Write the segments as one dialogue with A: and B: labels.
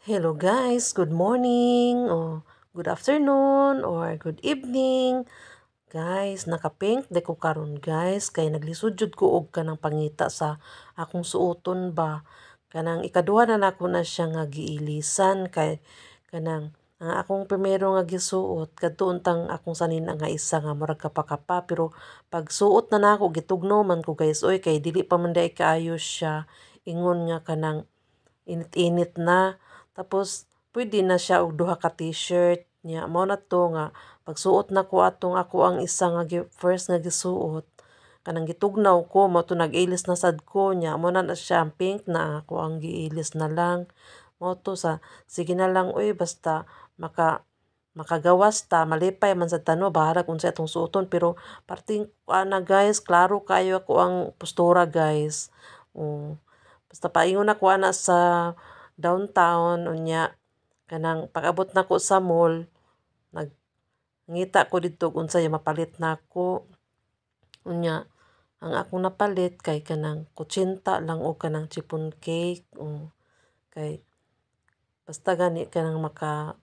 A: Hello guys, good morning or good afternoon or good evening. Guys, naka-pink ko karon guys kay naglisod jud ko og kanang pangita sa akong suoton ba. Kanang ikaduha na nako na siya nga giilisan kay kanang ang akong primero nga gisuot kadto untang akong sanina nga isa nga murag kapakapa pero pag suot na nako gitugnaw man ko guys oy kay dili pa man day kaayo siya ingon nga kanang init-init na. Tapos, pwede na siya og duha ka t-shirt niya. Mao na to nga, pagsuot na ko atong ako ang isa nga first nga gisuot. Kanang gitugnaw ko, mao to nag-ilis na sad ko niya. Mao na siya ang pink na ako ang giilis na lang. Mao to sa, sige na lang, uy, basta makagawas ta, malipay man sa tano, bahala kung sa itong suoton. Pero, parting, ana guys, klaro kayo ako ang postura guys. Basta paingon ako ana sa downtown unya kanang pag-abot nako sa mall nagngita ko didto unsay mapalit nako unya ang akong napalit kay kanang kutsinta lang o kanang chipon cake kay basta gani kanang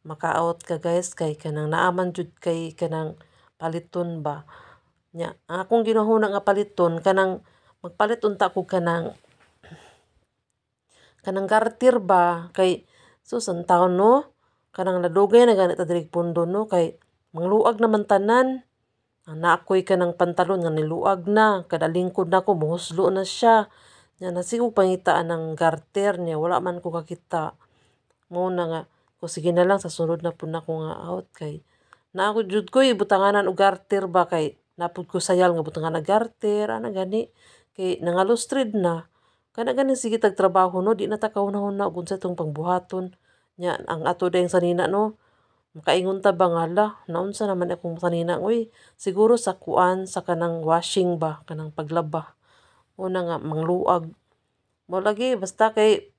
A: maka-out ka guys kay kanang naaman jud kay kanang paliton ba nya ang akong ginahuna nga paliton kanang magpalit unta ko kanang garter ba kay sus ang taon no kanang nadugay na ganit diri pundo no kay mangluag naman tanan na ako'y kanang pantalon nga niluag na kada lingkod nako muhuslo na siya nya nasigog pangitaan ng garter niya wala man ko kakita mo na nga ko sige na lang sa sunod na pud nako nga out kay na ako jud ko butanganan og garter ba kay napud ko sayal nga butangan na garter ana gani kay nangalustrid na kana gani sige tag trabaho no di na ta kahuna-huna og unsa tong pangbuhaton nya ang ato dayang sanina no makaingon ta ba nga la naunsa naman akong sanina uy siguro sa kuan sa kanang washing ba kanang paglaba una nga mangluag mo lagi basta kay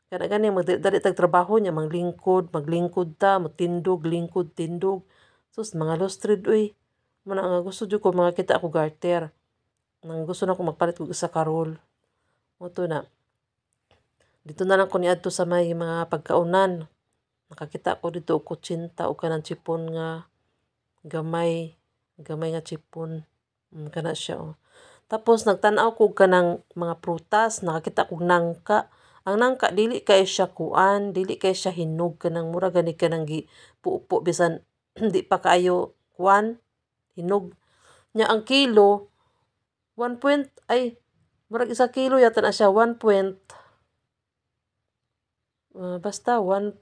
A: kana gani magdali tag trabaho nya maglingkod ta motindog lingkod tindog sus mga lustrid uy mo na nga gusto jud ko mga kita ako garter nang gusto na ko magpalit og isa ka roll mo to na dito na lang ko niadto sa may mga pagkaunan. Nakakita ko dito og kutsinta o kanang chipon nga gamay nga chipon. Kana siya Tapos nagtan-aw ko kanang mga prutas, nakakita kog nangka. Ang nangka dili kay siya kuan, dili kay siya hinog kanang mura gani kanang gipupo bisan di pa kaayo kuan hinog. Nya ang kilo 1 point ay murag isa kilo yata na siya 1 point basta 1.2.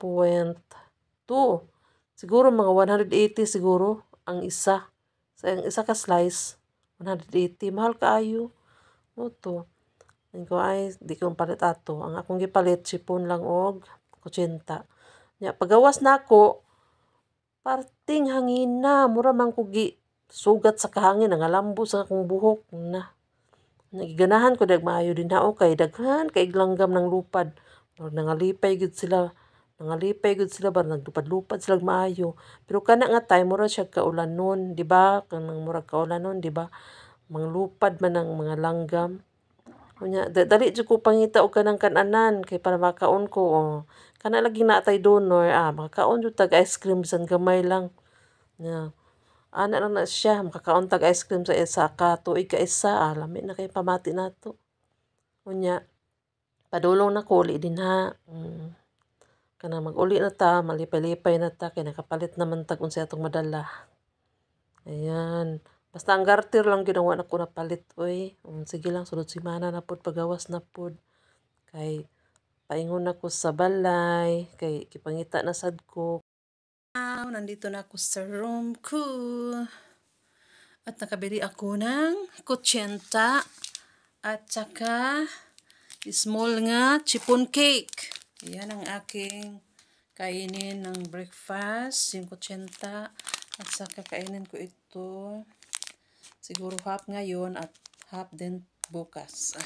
A: Siguro mga 180 siguro ang isa. Sa ang isa ka slice, 180. Mahal kaayo. Mo to. Ko ay, di ko palit ato. Ang akong gipalit, sipon lang og kutsinta. Nya, pagawas na ako, parting hangin na. Mura man ko sugat sa kahangin. Ang alambo sa akong buhok. Nagiganahan ko maayo din hao kay daghan kay langgam ng lupad. Nangalipay gud sila ba naglupad-lupad sila maayo pero kana nga time mura siya kaulanon di ba kanang murag kaulanon di ba manglupad man ang mga langgam unya dali jud ko pangita og kanang kananan kay para makaon ko kana lagi natay donor makakaon jud tag ice cream bisan gamay lang nya ana lang na siya makakaon tag ice cream sa isa ka tuig ka isa lami na kay pamati nato unya padulong na ko uli din ha. Kanang mag-uli na ta, malipay-lipay na ta, kaya nakapalit naman tag unsay atong madala. Ayan. Basta ang garter lang ginawa na ko napalit. Uy, sige lang, sunod simana na pod, pagawas na pod. Kay, paingon na ko sa balay, kay kipangita na sad ko. Nandito na ako sa room ko. At nakabili ako ng kutsinta at saka small nga chipon cake. Yan ang aking kainin ng breakfast, 5.80 at saka kainin ko ito siguro half ngayon at half din bukas.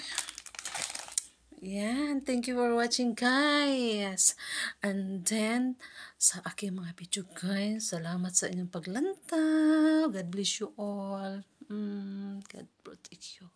A: Yan, thank you for watching guys. And then sa aking mga video guys, salamat sa inyong paglantaw. God bless you all. God protect you.